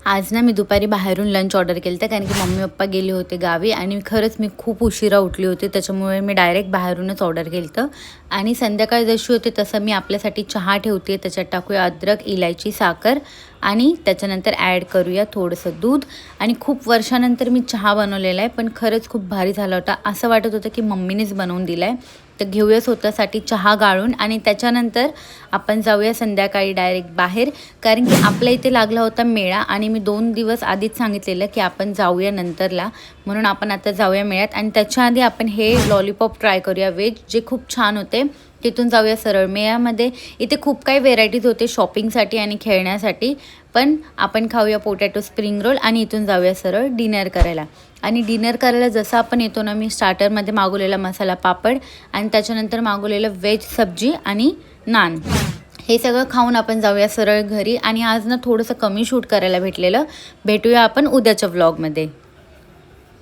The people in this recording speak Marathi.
आज ना मी दुपारी बाहेरून लंच ऑर्डर केलं होतं कारण की मम्मी पप्पा गेले होते गावी आणि खरंच मी खूप उशिरा उठली होती, त्याच्यामुळे मी डायरेक्ट बाहेरूनच ऑर्डर केलं होतं. आणि संध्याकाळ जशी होती तसं मी आपल्यासाठी चहा ठेवते. त्याच्यात टाकूया अद्रक, इलायची, साखर आणि त्याच्यानंतर ॲड करूया थोडंसं दूध. आणि खूप वर्षानंतर मी चहा बनवलेला आहे, पण खरंच खूप भारी झाला होता. असं वाटत होतं की मम्मीनेच बनवून दिला आहे. तर घेऊया स्वतःसाठी चहा गाळून आणि त्याच्यानंतर आपण जाऊया संध्याकाळी डायरेक्ट बाहेर, कारण की आपल्या इथे लागला होता मेळा आणि मी 2 दिवस आधीच सांगितलेलं की आपण जाऊया नंतरला, म्हणून आपण आता जाऊया मेळ्यात. आणि त्याच्या आधी आपण हे लॉलीपॉप ट्राय करूया व्हेज, जे खूप छान होते. तिथून जाऊया सरळ मेळ्यामध्ये. इथे खूप काही व्हेरायटीज होते शॉपिंगसाठी आणि खेळण्यासाठी, पण आपण खाऊया पोटॅटो स्प्रिंग रोल आणि इथून जाऊया सरळ डिनर करायला. आणि डिनर करायला जसं आपण येतो ना, मी स्टार्टरमध्ये मागवलेला मसाला पापड आणि त्याच्यानंतर मागवलेलं व्हेज सब्जी आणि नान. हे सगळं खाऊन आपण जाऊया सरळ घरी. आणि आज ना थोडंसं कमी शूट करायला भेटलेलं. भेटूया आपण उद्याच्या व्लॉगमध्ये.